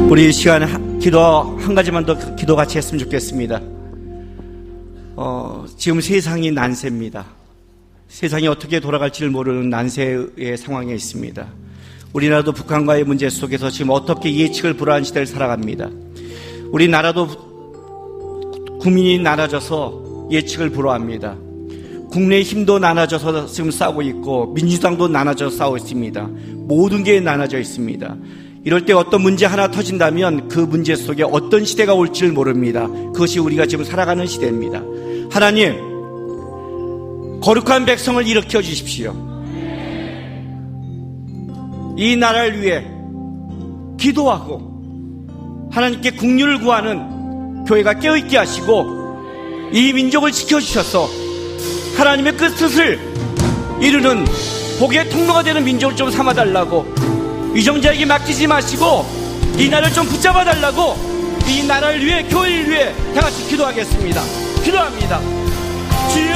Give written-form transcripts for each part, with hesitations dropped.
우리 이 시간 기도 한 가지만 더 기도 같이 했으면 좋겠습니다. 지금 세상이 난세입니다. 세상이 어떻게 돌아갈지를 모르는 난세의 상황에 있습니다. 우리나라도 북한과의 문제 속에서 지금 어떻게 예측을 불허한 시대를 살아갑니다. 우리나라도 국민이 나눠져서 예측을 불허합니다. 국내의 힘도 나눠져서 지금 싸우고 있고 민주당도 나눠져서 싸우고 있습니다. 모든 게 나눠져 있습니다. 이럴 때 어떤 문제 하나 터진다면 그 문제 속에 어떤 시대가 올지를 모릅니다. 그것이 우리가 지금 살아가는 시대입니다. 하나님, 거룩한 백성을 일으켜 주십시오. 이 나라를 위해 기도하고 하나님께 긍휼을 구하는 교회가 깨어있게 하시고 이 민족을 지켜주셔서 하나님의 그 뜻을 이루는 복의 통로가 되는 민족을 좀 삼아달라고, 위정자에게 맡기지 마시고 이 나라를 좀 붙잡아달라고, 이 나라를 위해, 교회를 위해 다 같이 기도하겠습니다. 기도합니다. 주여,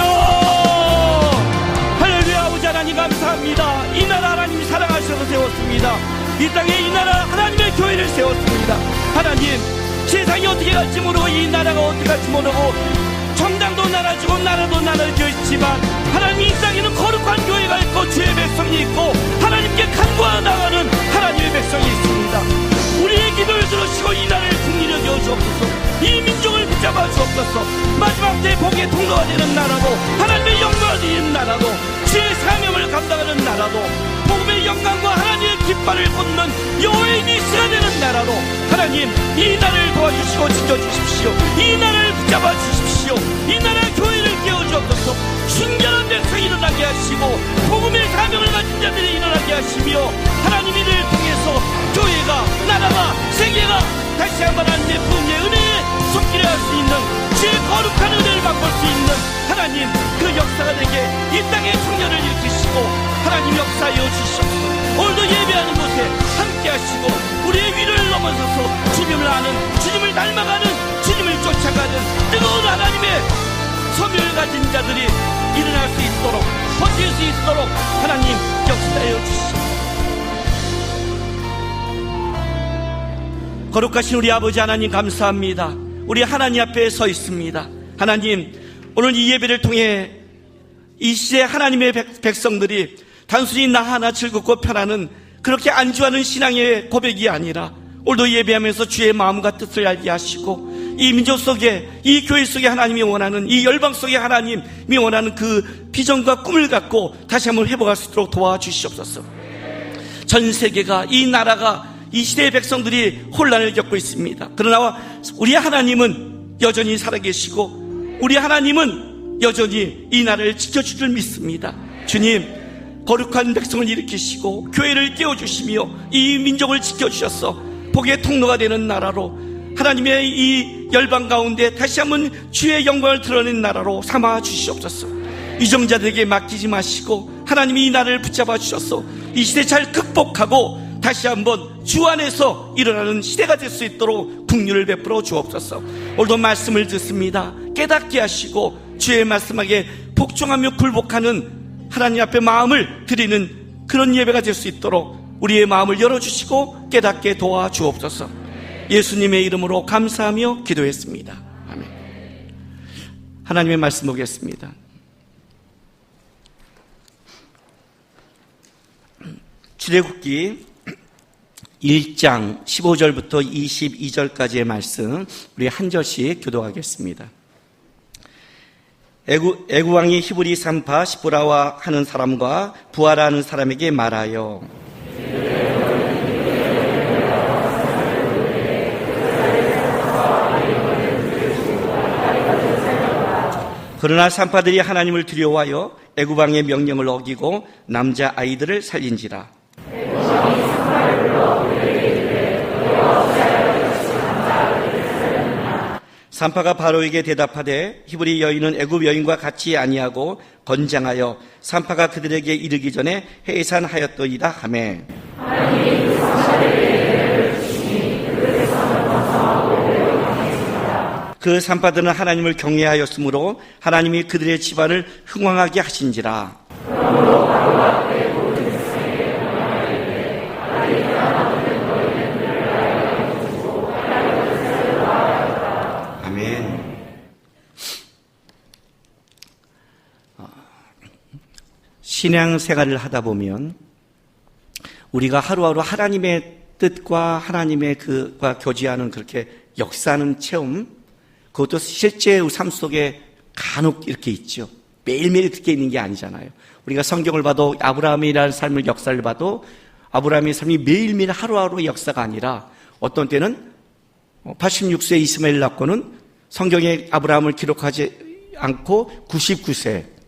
할렐루야. 아버지 하나님 감사합니다. 이 나라 하나님이 사랑하셔서 세웠습니다. 이 땅에 이 나라 하나님의 교회를 세웠습니다. 하나님, 세상이 어떻게 갈지 모르고 이 나라가 어떻게 갈지 모르고 정당도 나눠지고 나라도 나눠져 있지만 하나님, 이 땅에는 거룩한 교회가 있고 주의 백성이 있고 하나님께 간구하여 나가는 하나님의 백성이 있습니다. 우리의 기도를 들으시고 이 나라를 국리를 여겨 주옵소서. 이 민족을 붙잡아 주옵소서. 마지막 때 복의 통로가 되는 나라도, 하나님의 영광을 드리는 나라도, 주의 사명을 감당하는 나라도, 복음의 영광과 하나님의 깃발을 꽂는 여호와의 니스가 되는 나라로 하나님, 이 나라를 도와주시고 지켜주십시오. 이 나라를 붙잡아 주십시오. 이 나라 교회를 깨워주옵소서. 순결한 백성이 일어나게 하시고 복음의 사명을 가진 자들이 일어나게 하시며 하나님, 이를 통해서 교회가, 나라가, 세계가 다시 한번 하나님의 부흥의 은혜에 속기를 할 수 있는, 주의 거룩한 은혜를 맛볼 수 있는 하나님, 그 역사가 되게 이 땅의 청년을 일으키시고 하나님 역사하여 주시옵소서. 오늘도 예배하는 곳에 함께 하시고 우리의 위를 넘어서서 주님을 아는, 주님을 닮아가는, 주님을 쫓아가는 뜨거운 하나님의 소명을 가진 자들이 일어날 수 있도록, 버틸 수 있도록 하나님 역사하여 주시옵소서. 거룩하신 우리 아버지 하나님 감사합니다. 우리 하나님 앞에 서 있습니다. 하나님, 오늘 이 예배를 통해 이 시대 하나님의 백성들이 단순히 나 하나 즐겁고 편안한 그렇게 안주하는 신앙의 고백이 아니라 오늘도 예배하면서 주의 마음과 뜻을 알게 하시고 이 민족 속에, 이 교회 속에 하나님이 원하는, 이 열방 속에 하나님이 원하는 그 비전과 꿈을 갖고 다시 한번 회복할 수 있도록 도와주시옵소서. 전 세계가, 이 나라가, 이 시대의 백성들이 혼란을 겪고 있습니다. 그러나 우리 하나님은 여전히 살아계시고 우리 하나님은 여전히 이 나라를 지켜줄 줄 믿습니다. 주님, 거룩한 백성을 일으키시고 교회를 깨워주시며 이 민족을 지켜주셔서 복의 통로가 되는 나라로, 하나님의 이 열방 가운데 다시 한번 주의 영광을 드러내는 나라로 삼아 주시옵소서. 위정자들에게 맡기지 마시고 하나님이 이 나라를 붙잡아 주셔서 이 시대 잘 극복하고 다시 한번 주 안에서 일어나는 시대가 될 수 있도록 긍휼을 베풀어 주옵소서. 오늘도 말씀을 듣습니다. 깨닫게 하시고 주의 말씀하게 복종하며 굴복하는 하나님 앞에 마음을 드리는 그런 예배가 될 수 있도록 우리의 마음을 열어주시고 깨닫게 도와주옵소서. 예수님의 이름으로 감사하며 기도했습니다. 아멘. 하나님의 말씀 보겠습니다. 출애굽기 1장 15절부터 22절까지의 말씀 우리 한 절씩 교도하겠습니다. 애굽 왕이 히브리 산파 시브라와 하는 사람과 부하라 하는 사람에게 말하여 그러나 산파들이 하나님을 두려워하여 애굽 왕의 명령을 어기고 남자 아이들을 살린지라. 산파가 바로에게 대답하되 히브리 여인은 애굽 여인과 같이 아니하고 건장하여 산파가 그들에게 이르기 전에 해산하였더이다 하매 그 산파들은 하나님을 경외하였으므로 하나님이 그들의 집안을 흥왕하게 하신지라. 신앙생활을 하다 보면 우리가 하루하루 하나님의 뜻과 하나님의 그와 교제하는 그렇게 역사하는 체험, 그것도 실제 삶 속에 간혹 이렇게 있죠. 매일매일 그렇게 있는 게 아니잖아요. 우리가 성경을 봐도 아브라함이라는 삶의 역사를 봐도 아브라함의 삶이 매일매일 하루하루의 역사가 아니라 어떤 때는 86세에 이스마엘 낳고는 성경에 아브라함을 기록하지 않고 99세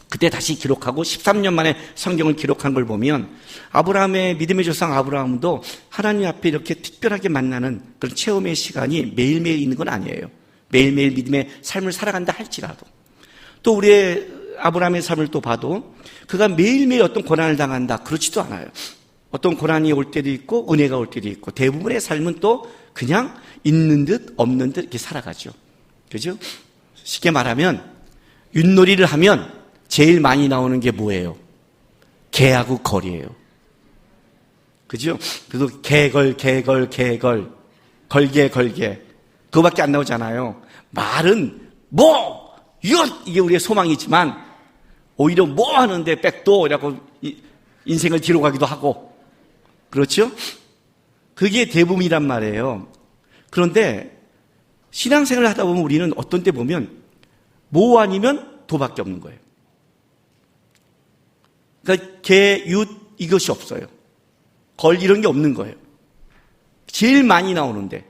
그때 다시 기록하고 13년 만에 성경을 기록한 걸 보면 아브라함의 믿음의 조상 아브라함도 하나님 앞에 이렇게 특별하게 만나는 그런 체험의 시간이 매일매일 있는 건 아니에요. 매일매일 믿음의 삶을 살아간다 할지라도 또 우리의 아브라함의 삶을 또 봐도 그가 매일매일 어떤 고난을 당한다 그렇지도 않아요. 어떤 고난이 올 때도 있고 은혜가 올 때도 있고 대부분의 삶은 또 그냥 있는 듯 없는 듯 이렇게 살아가죠. 그죠? 쉽게 말하면 윷놀이를 하면 제일 많이 나오는 게 뭐예요? 개하고 걸이에요. 그죠? 그래서 개걸 걸개 그거밖에 안 나오잖아요. 말은 뭐 이게 우리의 소망이지만 오히려 뭐 하는데 백도 이라고 인생을 뒤로 가기도 하고 그렇죠? 그게 대부분이란 말이에요. 그런데 신앙생활을 하다 보면 우리는 어떤 때 보면 뭐 아니면 도밖에 없는 거예요. 그러니까 개, 윷 이것이 없어요. 걸 이런 게 없는 거예요. 제일 많이 나오는데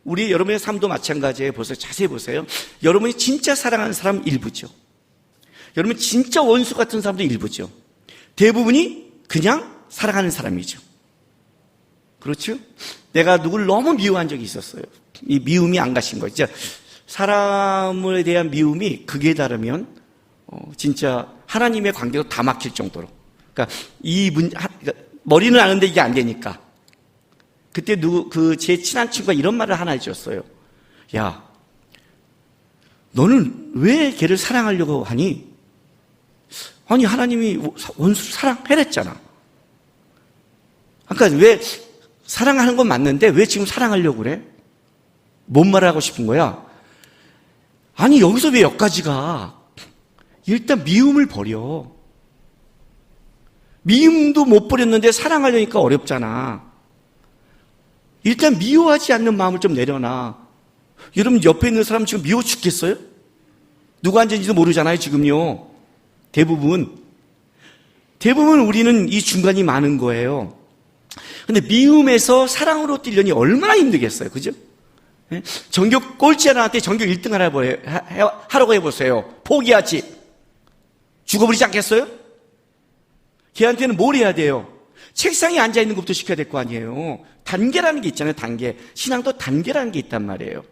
우리 여러분의 삶도 마찬가지예요. 보세요. 자세히 보세요. 여러분이 진짜 사랑하는 사람 일부죠. 여러분 진짜 원수 같은 사람도 일부죠. 대부분이 그냥 사랑하는 사람이죠. 그렇죠? 내가 누구를 너무 미워한 적이 있었어요. 이 미움이 안 가신 거예요. 진짜 사람에 대한 미움이 극에 달하면 진짜 하나님의 관계도 다 막힐 정도로. 그러니까 그러니까 머리는 아는데 이게 안 되니까. 그때 제 친한 친구가 이런 말을 하나 해줬어요. 야, 너는 왜 걔를 사랑하려고 하니? 아니, 하나님이 원수를 사랑해랬잖아. 그러니까 왜 사랑하는 건 맞는데 왜 지금 사랑하려고 그래? 뭔 말을 하고 싶은 거야? 아니, 여기서 왜 여기까지 가? 일단 미움을 버려. 미움도 못 버렸는데 사랑하려니까 어렵잖아. 일단 미워하지 않는 마음을 좀 내려놔. 여러분 옆에 있는 사람 지금 미워 죽겠어요? 누가 앉은지도 모르잖아요 지금요. 대부분 우리는 이 중간이 많은 거예요. 근데 미움에서 사랑으로 뛰려니 얼마나 힘들겠어요. 그죠? 전교 꼴찌 하나한테 전교 1등 하라고 해보세요. 포기하지. 죽어버리지 않겠어요? 걔한테는 뭘 해야 돼요? 책상에 앉아있는 것부터 시켜야 될 거 아니에요. 단계라는 게 있잖아요. 단계. 신앙도 단계라는 게 있단 말이에요.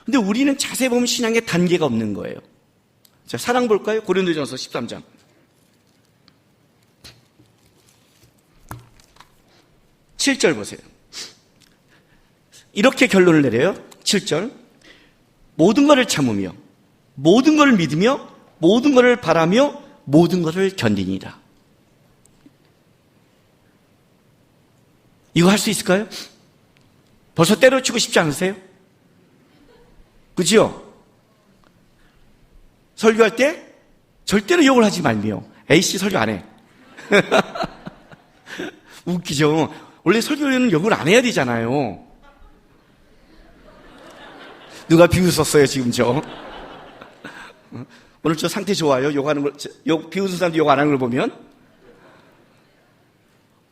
근데 우리는 자세히 보면 신앙에 단계가 없는 거예요. 자, 사랑 볼까요? 고린도전서 13장. 7절 보세요. 이렇게 결론을 내려요. 7절. 모든 것을 참으며 모든 것을 믿으며 모든 것을 바라며 모든 것을 견디니라. 이거 할 수 있을까요? 벌써 때려치고 싶지 않으세요? 그죠? 설교할 때 절대로 욕을 하지 말며. A씨 설교 안 해. 웃기죠? 원래 설교에는 욕을 안 해야 되잖아요. 누가 비웃었어요 지금 저? 오늘 저 상태 좋아요? 욕하는 걸, 비웃은 사람도 욕 안 하는 걸 보면?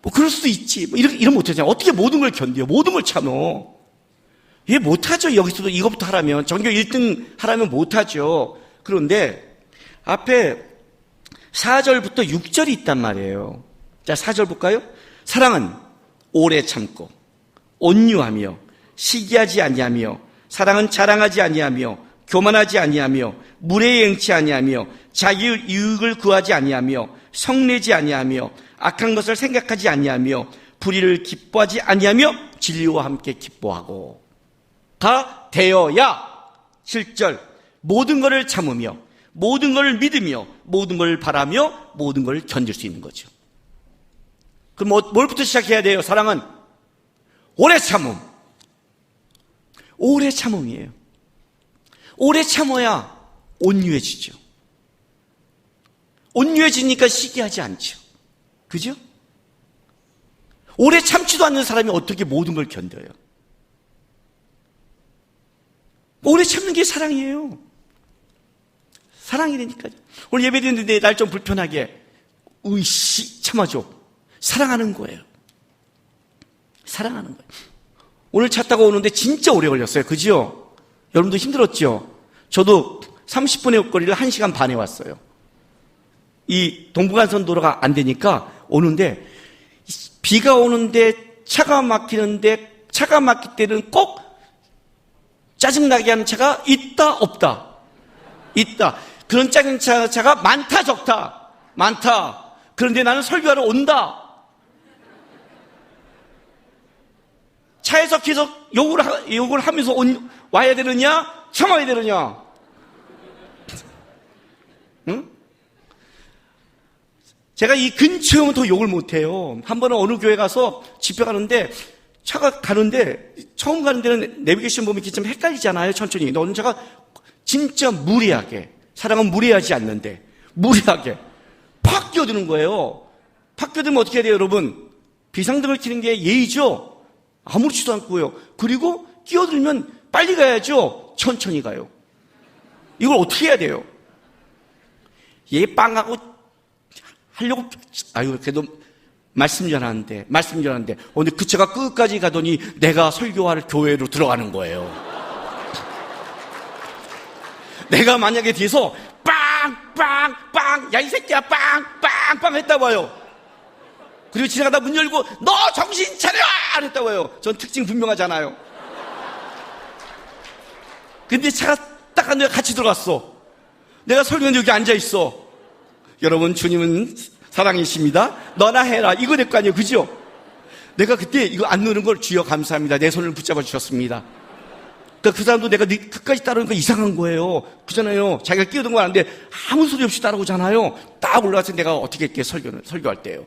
뭐 그럴 수도 있지. 뭐 이러면 못하잖아요. 어떻게 모든 걸 견뎌요? 모든 걸 참어. 얘 못하죠. 여기서도 이것부터 하라면. 전교 1등 하라면 못하죠. 그런데 앞에 4절부터 6절이 있단 말이에요. 자, 4절 볼까요? 사랑은 오래 참고 온유하며 시기하지 아니하며 사랑은 자랑하지 아니하며 교만하지 아니하며 무례행치 아니하며 자기 유익을 구하지 아니하며 성내지 아니하며 악한 것을 생각하지 아니하며 불의를 기뻐하지 아니하며 진리와 함께 기뻐하고 다 되어야 7절 모든 것을 참으며 모든 것을 믿으며 모든 것을 바라며 모든 것을 견딜 수 있는 거죠. 그럼 뭘부터 시작해야 돼요? 사랑은 오래 참음. 오래 참음이에요. 오래 참아야 온유해지죠. 온유해지니까 시기하지 않죠. 그죠? 오래 참지도 않는 사람이 어떻게 모든 걸 견뎌요? 오래 참는 게 사랑이에요. 사랑이라니까요. 오늘 예배 드리는데 날 좀 불편하게 참아줘. 사랑하는 거예요. 사랑하는 거예요. 오늘 차 타고 오는데 진짜 오래 걸렸어요. 그죠? 여러분도 힘들었죠? 저도 30분의 거리를 1시간 반에 왔어요. 이 동부간선 도로가 안 되니까 오는데, 비가 오는데 차가 막힐 때는 꼭 짜증나게 하는 차가 있다 없다. 있다. 그런 짜증차가 많다 적다. 많다. 그런데 나는 설교하러 온다. 차에서 계속 욕을 하면서 와야 되느냐 참아야 되느냐. 응? 제가 이 근처에 오면 더 욕을 못해요. 한 번은 어느 교회 가서 집회 가는데 차가 가는데 처음 가는 데는 내비게이션 보면 이렇게 좀 헷갈리잖아요. 천천히. 근데 어느 차가 진짜 무리하게, 사랑은 무리하지 않는데 무리하게 팍 끼어드는 거예요. 팍 끼어들면 어떻게 해야 돼요, 여러분? 비상등을 켜는 게 예의죠. 아무렇지도 않고요. 그리고 끼어들면 빨리 가야죠. 천천히 가요. 이걸 어떻게 해야 돼요? 얘 빵하고 하려고, 그래도 말씀 전하는데, 근데 그 차가 끝까지 가더니 내가 설교할 교회로 들어가는 거예요. 내가 만약에 뒤에서 빵, 야, 이 새끼야, 빵 했다 봐요. 그리고 지나가다 문 열고, 너 정신 차려! 했다 봐요. 전 특징 분명하잖아요. 근데 차가 딱 내가 같이 들어갔어. 내가 설교하는데 여기 앉아있어. 여러분, 주님은 사랑이십니다. 너나 해라. 이거 될 거 아니에요. 그죠? 내가 그때 이거 안 누르는 걸 주여 감사합니다. 내 손을 붙잡아 주셨습니다. 그러니까 그 사람도 내가 끝까지 따르니까 이상한 거예요. 그잖아요. 자기가 끼어든 거 아는데 아무 소리 없이 따라오잖아요. 딱 올라가서 내가 어떻게 했게 설교할 때요.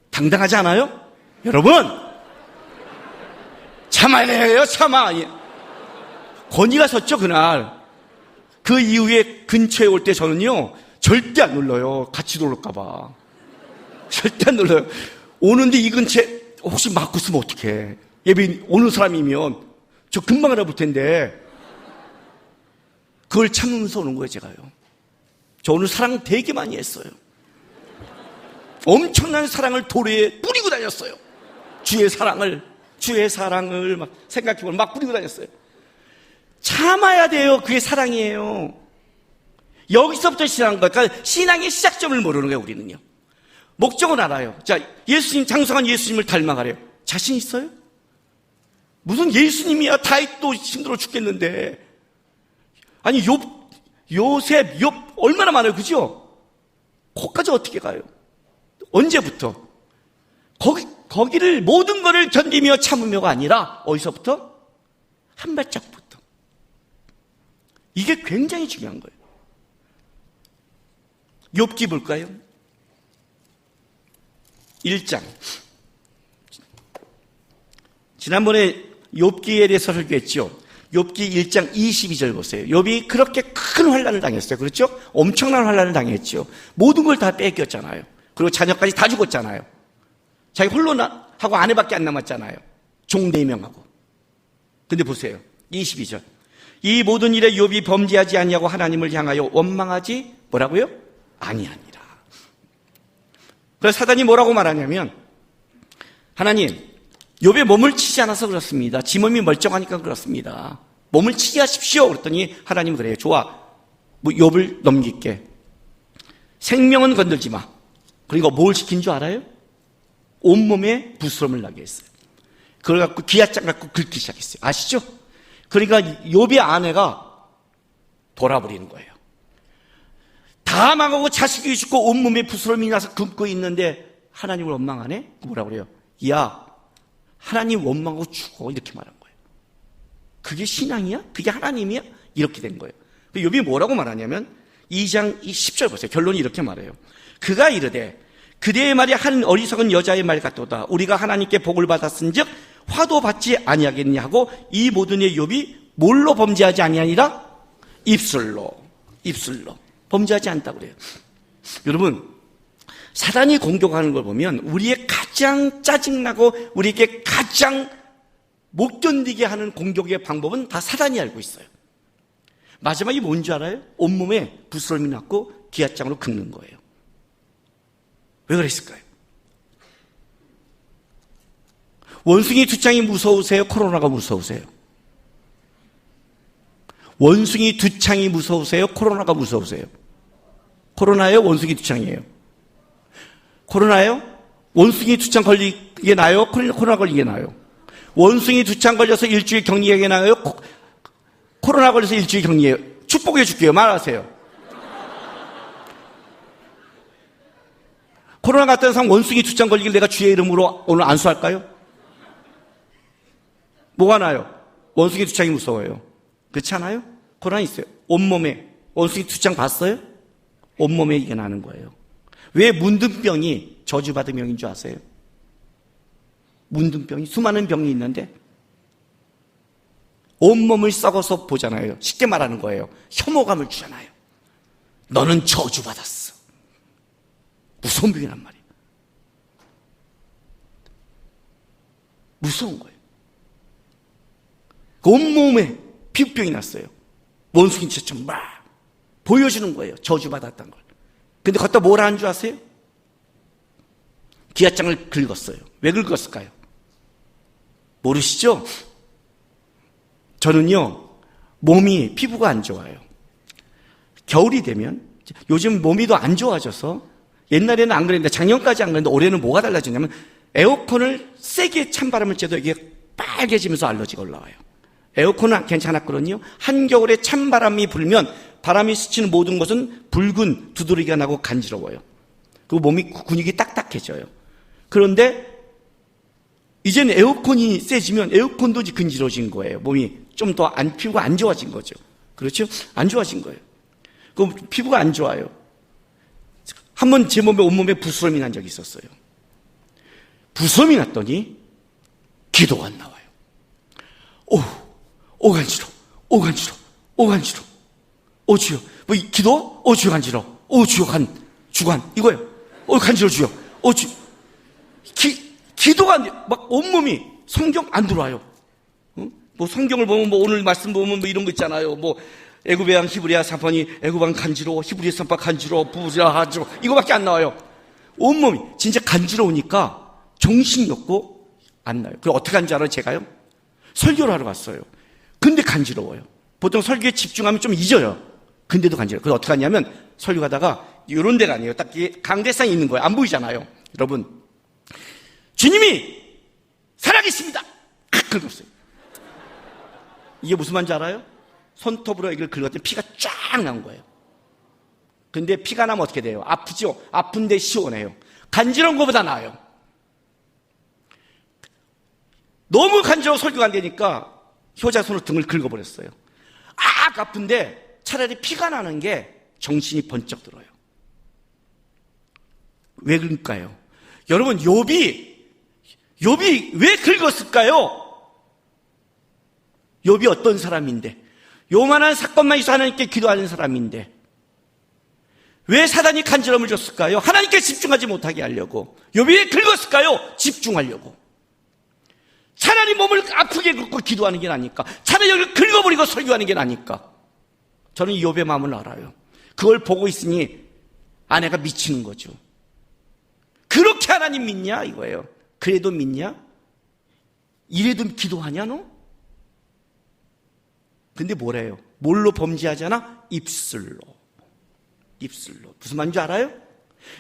당당하지 않아요? 여러분! 참아야 해요, 참아. 건이가 섰죠, 그날. 그 이후에 근처에 올 때 저는요, 절대 안 눌러요. 같이 놀랄까봐. 절대 안 눌러요. 오는데 이 근처에 혹시 맞고 쓰면 어떡해. 예배 오는 사람이면 저 금방 알아볼 텐데. 그걸 참으면서 오는 거예요, 제가요. 저 오늘 사랑 되게 많이 했어요. 엄청난 사랑을 도로에 뿌리고 다녔어요. 주의 사랑을 막 생각해보면 막 뿌리고 다녔어요. 참아야 돼요. 그게 사랑이에요. 여기서부터 시작한 거예요. 그러니까 신앙의 시작점을 모르는 거예요, 우리는요. 목적은 알아요. 자, 예수님, 장성한 예수님을 닮아가래요. 자신 있어요? 무슨 예수님이야. 다윗도 힘들어 죽겠는데. 아니, 요셉, 얼마나 많아요. 그죠? 거기까지 어떻게 가요? 언제부터? 거기를 모든 것을 견디며 참으며가 아니라 어디서부터? 한 발짝부터. 이게 굉장히 중요한 거예요. 욥기 볼까요? 1장. 지난번에 욥기에 대해서 설교했죠. 욥기 1장 22절 보세요. 욥이 그렇게 큰 환난을 당했어요. 그렇죠? 엄청난 환난을 당했죠. 모든 걸 다 뺏겼잖아요. 그리고 자녀까지 다 죽었잖아요. 자기 홀로 하고 아내밖에 안 남았잖아요. 종 4명하고. 근데 보세요. 22절. 이 모든 일에 욥이 범죄하지 아니하고 하나님을 향하여 원망하지 뭐라고요? 아니하니라. 그래서 사단이 뭐라고 말하냐면, 하나님, 욥의 몸을 치지 않아서 그렇습니다. 지 몸이 멀쩡하니까 그렇습니다. 몸을 치게 하십시오. 그랬더니 하나님은 그래요. 좋아. 욥을 넘길게. 생명은 건들지 마. 그러니까 뭘 시킨 줄 알아요? 온몸에 부스럼을 나게 했어요. 그걸 갖고 기아장 갖고 긁기 시작했어요. 아시죠? 그러니까 욥의 아내가 돌아버리는 거예요. 다 망하고 자식이 죽고 온몸에 부스럼이 나서 긁고 있는데 하나님을 원망하네? 뭐라고 그래요? 야, 하나님 원망하고 죽어. 이렇게 말한 거예요. 그게 신앙이야? 그게 하나님이야? 이렇게 된 거예요. 욥이 뭐라고 말하냐면 2장 10절 보세요. 결론이 이렇게 말해요. 그가 이르되 그대의 말이 한 어리석은 여자의 말 같도다. 우리가 하나님께 복을 받았은즉 화도 받지 아니하겠냐 하고 이 모든 의 욥이 뭘로 범죄하지 아니하니라? 입술로 범죄하지 않다고 그래요. 여러분, 사단이 공격하는 걸 보면 우리의 가장 짜증나고 우리에게 가장 못 견디게 하는 공격의 방법은 다 사단이 알고 있어요. 마지막이 뭔지 알아요? 온몸에 부스럼이 났고 기아장으로 긁는 거예요. 왜 그랬을까요? 원숭이 두 쌍이 무서우세요? 코로나가 무서우세요? 원숭이 두 쌍이 무서우세요? 코로나가 무서우세요? 코로나예요? 원숭이 두 쌍이에요? 코로나예요? 원숭이 두 쌍 걸리게 나요? 코로나 걸리게 나요? 원숭이 두 쌍 걸려서 일주일 격리하게 나요? 코로나 걸려서 일주일 격리해요? 축복해 줄게요. 말하세요. 코로나 같은 사람 원숭이 두 쌍 걸리길 내가 주의 이름으로 오늘 안수할까요? 뭐가 나요? 원숭이 두 쌍이 무서워요. 그렇지 않아요? 코로나 있어요. 온몸에 원숭이 두 쌍 봤어요? 온몸에 이게 나는 거예요. 왜 문둥병이 저주받은 병인 줄 아세요? 문둥병이 수많은 병이 있는데 온몸을 썩어서 보잖아요. 쉽게 말하는 거예요. 혐오감을 주잖아요. 너는 저주받았어. 무서운 병이란 말이에요. 무서운 거예요. 그 온몸에 피부병이 났어요. 원숭이처럼 막 보여주는 거예요. 저주받았다는 걸. 근데 걷다 뭐라 하는 줄 아세요? 기아장을 긁었어요. 왜 긁었을까요? 모르시죠? 저는요, 몸이, 피부가 안 좋아요. 겨울이 되면, 요즘 몸이 더 안 좋아져서, 옛날에는 안 그랬는데, 작년까지 안 그랬는데, 올해는 뭐가 달라졌냐면, 에어컨을 세게 찬바람을 쬐도 이게 빨개지면서 알러지가 올라와요. 에어컨은 괜찮았거든요. 한겨울에 찬바람이 불면, 바람이 스치는 모든 것은 붉은 두드러기가 나고 간지러워요. 그리고 몸이 근육이 딱딱해져요. 그런데, 이제는 에어컨이 세지면 에어컨도 근지러진 거예요. 몸이 좀 더 피부가 안 좋아진 거죠. 그렇죠? 안 좋아진 거예요. 그럼 피부가 안 좋아요. 한번 제 몸에 온몸에 부스럼이 난 적이 있었어요. 부스럼이 났더니 기도가 안 나와요. 오 간지러, 오 간지러, 오 간지러, 오 주여. 뭐 기도? 오 주여 간지러, 오 주여 주관 이거예요. 오 간지러 주여, 오 주. 기도가 막 온몸이 성경 안 들어와요. 뭐 성경을 보면 뭐 오늘 말씀 보면 뭐 이런 거 있잖아요. 뭐 애굽의 왕 히브리야 사판이 애굽왕 간지러워 히브리 산파 간지러워 부부지라 간지러워 이거밖에 안 나와요. 온몸이 진짜 간지러우니까 정신이 없고 안 나요. 그럼 어떻게 하는지 알아요? 제가요? 설교를 하러 갔어요. 근데 간지러워요. 보통 설교에 집중하면 좀 잊어요. 근데도 간지러워요. 그래서 어떻게 하냐면 설교하다가 이런 데가 아니에요. 딱 강대상이 있는 거예요. 안 보이잖아요. 여러분, 주님이 살아계십니다. 긁었어요. 이게 무슨 말인지 알아요? 손톱으로 이걸 긁었더니 피가 쫙 나온 거예요. 근데 피가 나면 어떻게 돼요? 아프죠? 아픈데 시원해요. 간지러운 것보다 나아요. 너무 간지러워 설교가 안 되니까 효자손으로 등을 긁어버렸어요. 아픈데 차라리 피가 나는 게 정신이 번쩍 들어요. 왜 그럴까요? 여러분, 욥이 왜 긁었을까요? 욥이 어떤 사람인데, 요만한 사건만 있어 하나님께 기도하는 사람인데 왜 사단이 간지럼을 줬을까요? 하나님께 집중하지 못하게 하려고. 욥이 왜 긁었을까요? 집중하려고. 차라리 몸을 아프게 긁고 기도하는 게 나니까, 차라리 여기를 긁어버리고 설교하는 게 나니까. 저는 욥의 마음을 알아요. 그걸 보고 있으니 아내가 미치는 거죠. 그렇게 하나님 믿냐 이거예요. 그래도 믿냐? 이래도 기도하냐 너? 근데 뭐래요? 뭘로 범죄하잖아? 입술로. 무슨 말인지 알아요?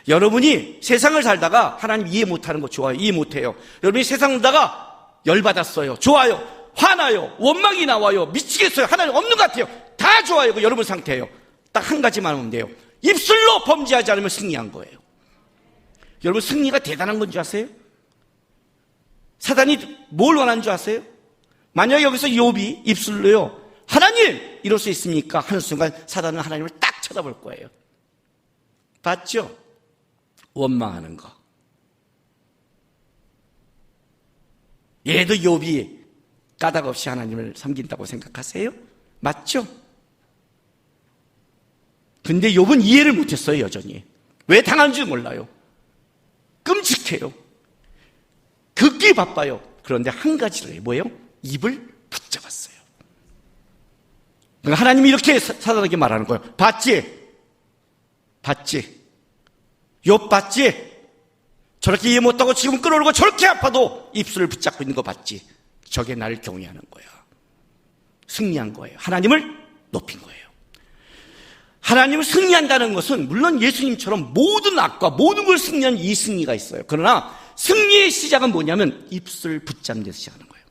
여러분이 세상을 살다가 하나님 이해 못하는 거 좋아요. 이해 못해요. 여러분이 세상을 살다가 열받았어요. 좋아요. 화나요. 원망이 나와요. 미치겠어요. 하나님 없는 것 같아요. 다 좋아요. 그 여러분 상태예요. 딱 한 가지만 하면 돼요. 입술로 범죄하지 않으면 승리한 거예요. 여러분, 승리가 대단한 건 줄 아세요? 사단이 뭘 원하는 줄 아세요? 만약에 여기서 욥이 입술로요, 하나님 이럴 수 있습니까? 하는 순간 사단은 하나님을 딱 쳐다볼 거예요. 봤죠? 원망하는 거. 얘도 욥이 까닭 없이 하나님을 섬긴다고 생각하세요? 맞죠? 근데 욥은 이해를 못했어요. 여전히 왜 당하는지 몰라요. 끔찍해요. 극히 바빠요. 그런데 한 가지를 해요. 뭐예요? 입을 붙잡았어요. 그러니까 하나님이 이렇게 사단에게 말하는 거예요. 봤지? 봤지? 욥 봤지? 저렇게 이해 못하고 지금 끌어올고 저렇게 아파도 입술을 붙잡고 있는 거 봤지? 저게 나를 경외하는 거야. 승리한 거예요. 하나님을 높인 거예요. 하나님을 승리한다는 것은 물론 예수님처럼 모든 악과 모든 걸 승리한 이 승리가 있어요. 그러나 승리의 시작은 뭐냐면 입술 붙잡는 데서 시작하는 거예요.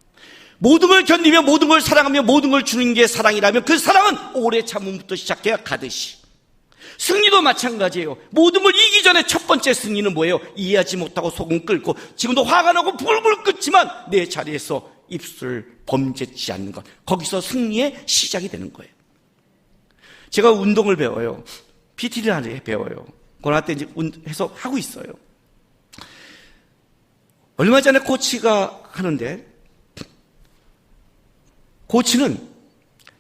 모든 걸 견디며 모든 걸 사랑하며 모든 걸 주는 게 사랑이라면 그 사랑은 오래 참음부터 시작해야 가듯이 승리도 마찬가지예요. 모든 걸 이기기 전에 첫 번째 승리는 뭐예요? 이해하지 못하고 속은 끓고 지금도 화가 나고 불불 끓지만 내 자리에서 입술 범죄치 않는 것, 거기서 승리의 시작이 되는 거예요. 제가 운동을 배워요. PT를 배워요. 고나 때 이제 해서 하고 있어요. 얼마 전에 코치가 하는데 코치는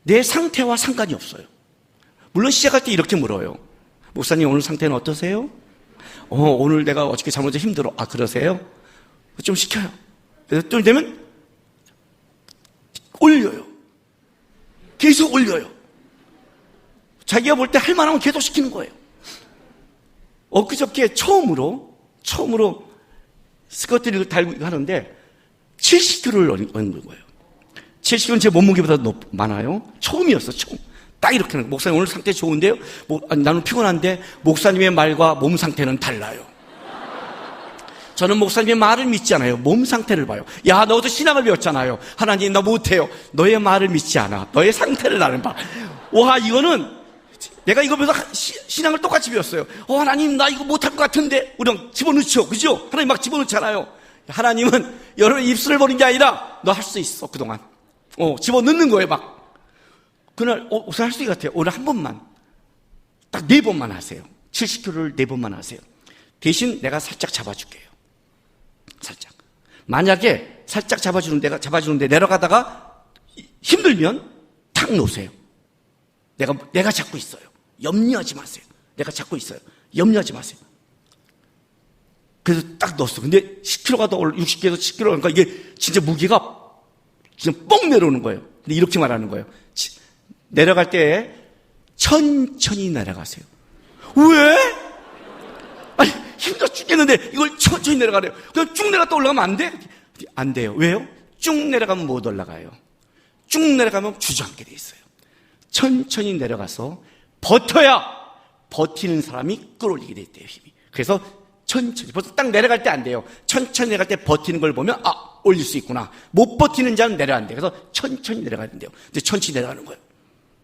내 상태와 상관이 없어요. 물론 시작할 때 이렇게 물어요. 목사님 오늘 상태는 어떠세요? 오늘 내가 어저께 잠을 힘들어. 아 그러세요? 좀 시켜요. 그래서 좀 되면 올려요. 계속 올려요. 자기가 볼 때 할 만하면 계속 시키는 거예요. 엊그저께 처음으로 스커트를 달고 하는데 70kg를 얻는 거예요. 70kg는 제 몸무게보다 많아요. 처음이었어, 처음. 딱 이렇게 하는 거예요. 목사님 오늘 상태 좋은데요? 나는 피곤한데 목사님의 말과 몸 상태는 달라요. 저는 목사님의 말을 믿지 않아요. 몸 상태를 봐요. 야, 너도 신앙을 배웠잖아요. 하나님 나 못해요. 너의 말을 믿지 않아. 너의 상태를 나는 봐. 와, 이거는 내가 이거 배워서 신앙을 똑같이 배웠어요. 하나님 나 이거 못할 것 같은데 우리 집어넣죠. 그죠? 하나님 막 집어넣잖아요. 하나님은 여러분의 입술을 버린 게 아니라 너 할 수 있어 그동안. 집어넣는 거예요 막. 그날 할 수 있을 것 같아요. 오늘 한 번만 딱 4번만 하세요. 70kg를 4번만 하세요. 대신 내가 살짝 잡아줄게요. 살짝. 만약에 살짝 잡아주는데 내려가다가 힘들면 탁 놓으세요. 내가 잡고 있어요. 염려하지 마세요. 내가 잡고 있어요. 염려하지 마세요. 그래서 딱 넣었어. 근데 10kg가 더 60kg에서 10kg 그러니까 이게 진짜 무게가 진짜 뻥 내려오는 거예요. 근데 이렇게 말하는 거예요. 내려갈 때 천천히 내려가세요. 왜? 아니 힘들어 죽겠는데 이걸 천천히 내려가래요. 그럼 쭉 내려갔다 올라가면 안 돼? 안 돼요. 왜요? 쭉 내려가면 못 올라가요. 쭉 내려가면 주저앉게 돼 있어요. 천천히 내려가서 버텨야 버티는 사람이 끌어올리게 돼 있대요, 힘이. 그래서 천천히, 벌써 딱 내려갈 때 안 돼요. 천천히 내려갈 때 버티는 걸 보면 올릴 수 있구나. 못 버티는 자는 내려간대요. 그래서 천천히 내려가야 된대요. 이제 천천히 내려가는 거예요.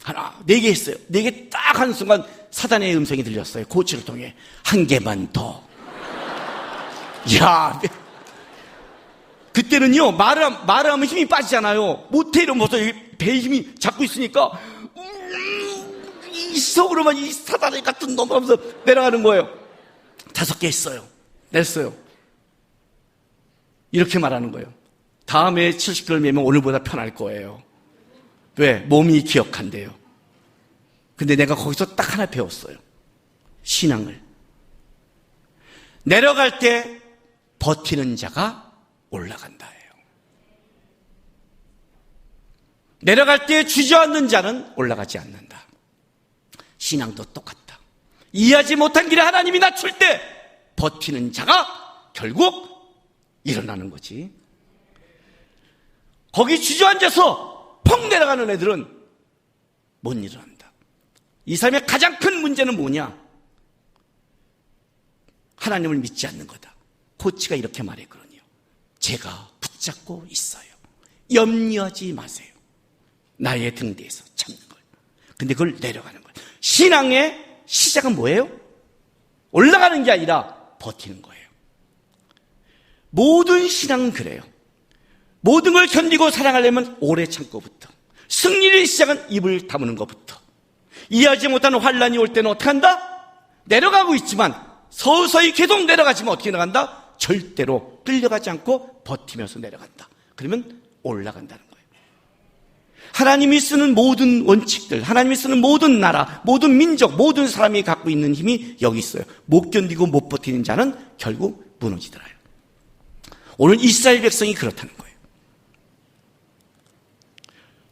4개 했어요. 4개 딱 하는 순간 사단의 음성이 들렸어요. 코치를 통해. 1개만 더. 이야. 그때는요, 말을 하면 힘이 빠지잖아요. 못해 이러면 벌써 배에 힘이 잡고 있으니까, 이 속으로만 이 사단의 같은 놈 하면서 내려가는 거예요. 5개 했어요. 냈어요. 이렇게 말하는 거예요. 다음에 70kg를 매면 오늘보다 편할 거예요. 왜? 몸이 기억한대요. 근데 내가 거기서 딱 하나 배웠어요. 신앙을. 내려갈 때 버티는 자가 올라간다예요. 내려갈 때 주저앉는 자는 올라가지 않는다. 신앙도 똑같다. 이해하지 못한 길에 하나님이 낮출 때 버티는 자가 결국 일어나는 거지. 거기 주저앉아서 펑 내려가는 애들은 못 일어난다. 이 삶의 가장 큰 문제는 뭐냐? 하나님을 믿지 않는 거다. 코치가 이렇게 말했거든요. 제가 붙잡고 있어요. 염려하지 마세요. 나의 등 뒤에서 참는 걸. 근데 그걸 내려가는 거예요. 신앙의 시작은 뭐예요? 올라가는 게 아니라 버티는 거예요. 모든 신앙은 그래요. 모든 걸 견디고 사랑하려면 오래 참고부터, 승리의 시작은 입을 다무는 것부터, 이해하지 못하는 환란이 올 때는 어떻게 한다? 내려가고 있지만 서서히 계속 내려가지만 어떻게 내려간다? 절대로 끌려가지 않고 버티면서 내려간다. 그러면 올라간다는 거예요. 하나님이 쓰는 모든 원칙들, 하나님이 쓰는 모든 나라, 모든 민족, 모든 사람이 갖고 있는 힘이 여기 있어요. 못 견디고 못 버티는 자는 결국 무너지더라요. 오늘 이스라엘 백성이 그렇다는 거예요.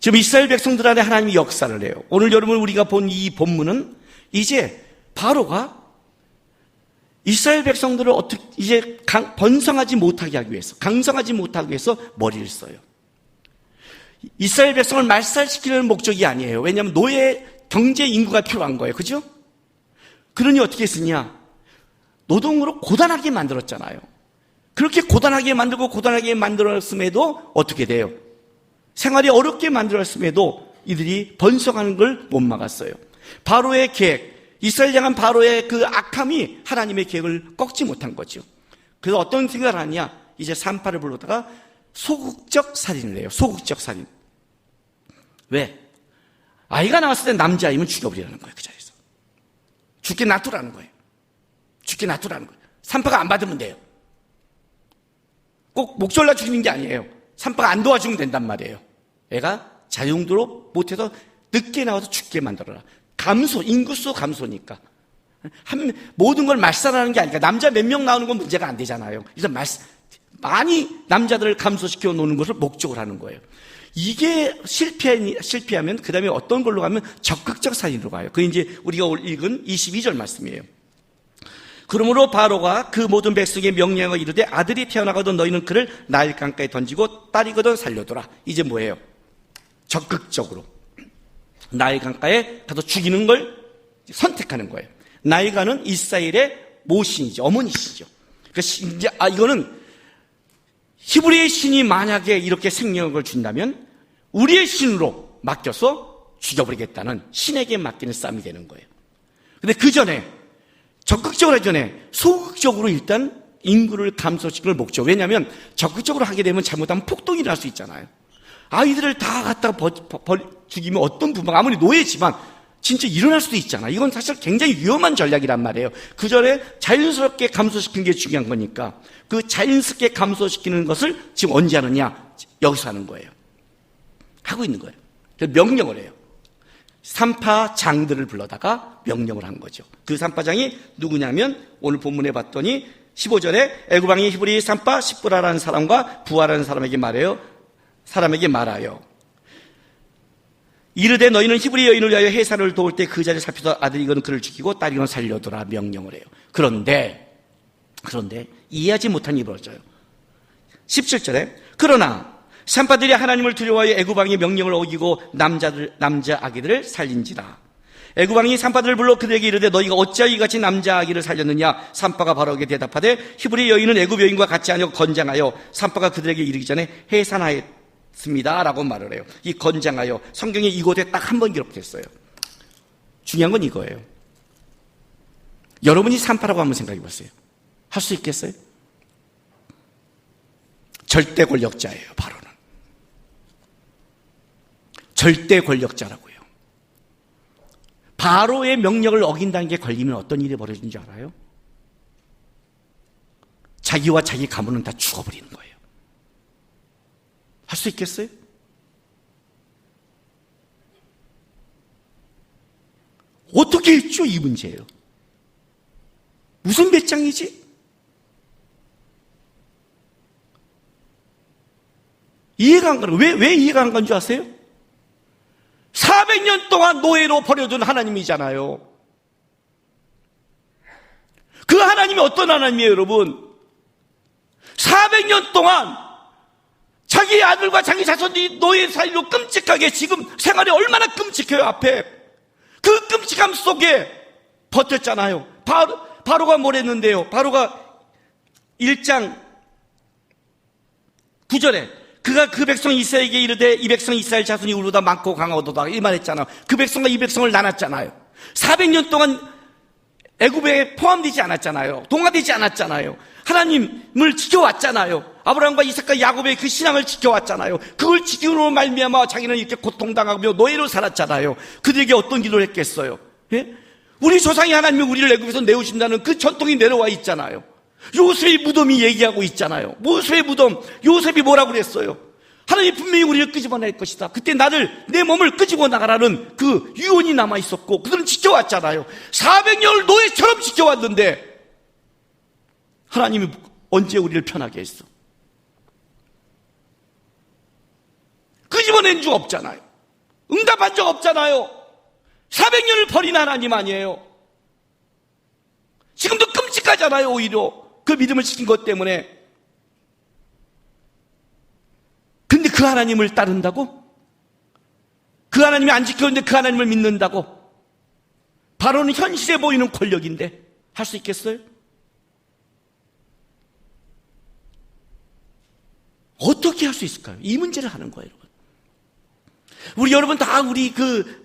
지금 이스라엘 백성들 안에 하나님이 역사를 해요. 오늘 여러분 우리가 본 이 본문은 이제 바로가 이스라엘 백성들을 어떻게 이제 번성하지 못하게 하기 위해서, 강성하지 못하기 위해서 머리를 써요. 이스라엘 백성을 말살시키는 목적이 아니에요. 왜냐하면 노예 경제 인구가 필요한 거예요. 그죠? 그러니 어떻게 했으냐? 노동으로 고단하게 만들었잖아요. 그렇게 고단하게 만들고 고단하게 만들었음에도 어떻게 돼요? 생활이 어렵게 만들었음에도 이들이 번성하는 걸 못 막았어요. 바로의 계획, 이스라엘 향한 바로의 그 악함이 하나님의 계획을 꺾지 못한 거죠. 그래서 어떤 생각을 하냐? 이제 산파를 불러다가 소극적 살인을 해요. 소극적 살인. 왜? 아이가 나왔을 때 남자아이면 죽여버리라는 거예요. 그 자리에서. 죽게 놔두라는 거예요. 죽게 놔두라는 거예요. 산파가 안 받으면 돼요. 꼭 목졸라 죽이는 게 아니에요. 산파가 안 도와주면 된단 말이에요. 애가 자용도로 못해서 늦게 나와서 죽게 만들어라. 감소, 인구수 감소니까. 모든 걸 말살하는 게 아니니까 남자 몇 명 나오는 건 문제가 안 되잖아요. 그래서 많이 남자들을 감소시켜 놓는 것을 목적으로 하는 거예요. 이게 실패하면 그 다음에 어떤 걸로 가면 적극적 살인으로 가요. 그게 이제 우리가 읽은 22절 말씀이에요. 그러므로 바로가 그 모든 백성의 명령을 이르되 아들이 태어나거든 너희는 그를 나일 강가에 던지고 딸이거든 살려둬라. 이제 뭐예요? 적극적으로 나일 강가에 가서 죽이는 걸 선택하는 거예요. 나일강은 이스라엘의 모신이죠. 어머니시죠. 그러니까 이거는 히브리의 신이 만약에 이렇게 생명을 준다면 우리의 신으로 맡겨서 죽여버리겠다는 신에게 맡기는 싸움이 되는 거예요. 근데 그 전에 적극적으로 하기 전에 소극적으로 일단 인구를 감소시키는 목적. 왜냐하면 적극적으로 하게 되면 잘못하면 폭동이 날 수 있잖아요. 아이들을 다 갖다가 죽이면 어떤 부모가 아무리 노예지만 진짜 일어날 수도 있잖아. 이건 사실 굉장히 위험한 전략이란 말이에요. 그 전에 자연스럽게 감소시키는 게 중요한 거니까 그 자연스럽게 감소시키는 것을 지금 언제 하느냐? 여기서 하는 거예요. 하고 있는 거예요. 그래서 명령을 해요. 산파장들을 불러다가 명령을 한 거죠. 그 산파장이 누구냐면 오늘 본문에 봤더니 15절에 애굽 왕이 히브리 산파 십부라라는 사람과 부하라는 사람에게 말해요. 이르되 너희는 히브리 여인을 위하여 해산을 도울 때 그 자리를 살펴서 아들이거든 그를 죽이고 딸이거든 살려두라 명령을 해요. 그런데 이해하지 못한 일이 벌어져요. 17절에 그러나 산파들이 하나님을 두려워하여 애굽 왕의 명령을 어기고 남자 아기들을 살린지라. 애굽 왕이 산파들을 불러 그들에게 이르되 너희가 어찌하여 이같이 남자 아기를 살렸느냐. 산파가 바로에게 대답하되 히브리 여인은 애굽 여인과 같이 하냐고 건장하여 산파가 그들에게 이르기 전에 해산하였습니다 라고 말을 해요. 이 건장하여 성경에 이곳에 딱 한 번 기록됐어요. 중요한 건 이거예요. 여러분이 산파라고 한번 생각해 보세요. 할 수 있겠어요? 절대 권력자예요. 바로는 절대 권력자라고요. 바로의 명령을 어긴다는 게 걸리면 어떤 일이 벌어지는 줄 알아요? 자기와 자기 가문은 다 죽어버리는 거예요. 할 수 있겠어요? 어떻게 했죠? 이 문제예요. 무슨 배짱이지? 이해가 안 가요. 왜 이해가 안 가는 줄 아세요? 400년 동안 노예로 버려둔 하나님이잖아요. 그 하나님이 어떤 하나님이에요, 여러분? 400년 동안 자기 아들과 자기 자손이 노예 사이로 끔찍하게 지금 생활이 얼마나 끔찍해요, 앞에. 그 끔찍함 속에 버텼잖아요. 바로가 뭘 했는데요? 바로가 1장 9절에 그가 그 백성 이스라엘에게 이르되 이 백성 이스라엘 자손이 우르다 많고 강하도다 이 말했잖아요. 그 백성과 이 백성을 나눴잖아요. 400년 동안 애굽에 포함되지 않았잖아요. 동화되지 않았잖아요. 하나님을 지켜왔잖아요. 아브라함과 이삭과 야곱의 그 신앙을 지켜왔잖아요. 그걸 지키므로 말미암아 자기는 이렇게 고통당하며 노예로 살았잖아요. 그들에게 어떤 기도를 했겠어요? 예? 우리 조상이 하나님이 우리를 애굽에서 내오신다는 그 전통이 내려와 있잖아요. 요셉의 무덤이 얘기하고 있잖아요. 모세의 무덤, 요셉이 뭐라고 그랬어요? 하나님이 분명히 우리를 끄집어낼 것이다. 그때 내 몸을 끄집어 나가라는 그 유언이 남아있었고, 그들은 지켜왔잖아요. 400년을 노예처럼 지켜왔는데, 하나님이 언제 우리를 편하게 했어? 끄집어낸 적 없잖아요. 응답한 적 없잖아요. 400년을 버린 하나님 아니에요. 지금도 끔찍하잖아요. 오히려 그 믿음을 지킨 것 때문에. 근데 그 하나님을 따른다고? 그 하나님이 안 지켰는데 그 하나님을 믿는다고? 바로는 현실에 보이는 권력인데 할 수 있겠어요? 어떻게 할 수 있을까요? 이 문제를 하는 거예요, 여러분. 우리 여러분 다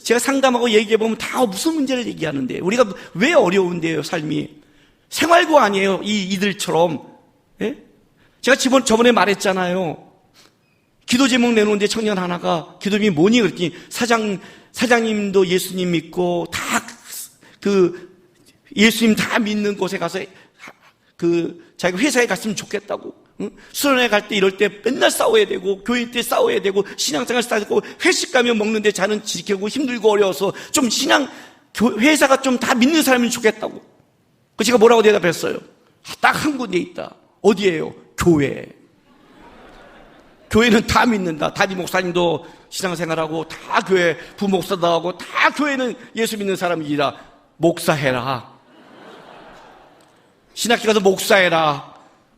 제가 상담하고 얘기해보면 다 무슨 문제를 얘기하는데, 우리가 왜 어려운데요, 삶이? 생활고 아니에요, 이들처럼. 예? 제가 저번에 말했잖아요. 기도 제목 내놓은데 청년 하나가 기도 제목이 뭐니? 그랬더니 사장님도 예수님 믿고 예수님 다 믿는 곳에 가서 자기가 회사에 갔으면 좋겠다고. 응? 수련회 갈 때 이럴 때 맨날 싸워야 되고, 교회 때 싸워야 되고, 신앙생활 싸우고, 회식 가면 먹는데 자는 지키고 힘들고 어려워서 좀 회사가 좀 다 믿는 사람이면 좋겠다고. 그 제가 뭐라고 대답했어요? 딱 한 군데 있다. 어디예요? 교회. 교회는 다 믿는다. 담임 목사님도 신앙생활하고 다 교회 부목사도 하고 다 교회는 예수 믿는 사람이라 목사해라. 신학교 가서 목사해라.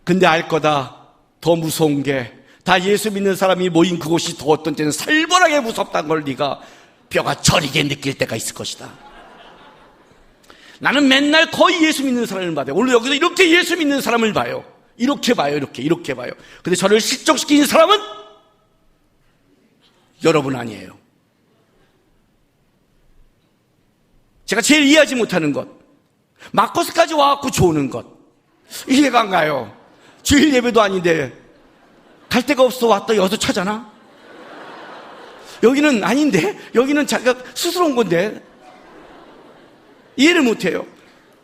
근데 알 거다. 더 무서운 게 다 예수 믿는 사람이 모인 그곳이 더 어떤 때는 살벌하게 무섭다는 걸 네가 뼈가 저리게 느낄 때가 있을 것이다. 나는 맨날 거의 예수 믿는 사람을 봐요. 오늘 여기서 이렇게 예수 믿는 사람을 봐요. 이렇게 봐요. 이렇게 봐요. 근데 저를 실족시키는 사람은 여러분 아니에요. 제가 제일 이해하지 못하는 것, 마커스까지 와갖고 조는 것, 이해가 안 가요. 주일 예배도 아닌데 갈 데가 없어 왔다 여기서 찾아나? 여기는 아닌데? 여기는 자기가 스스로 온 건데 이해를 못해요.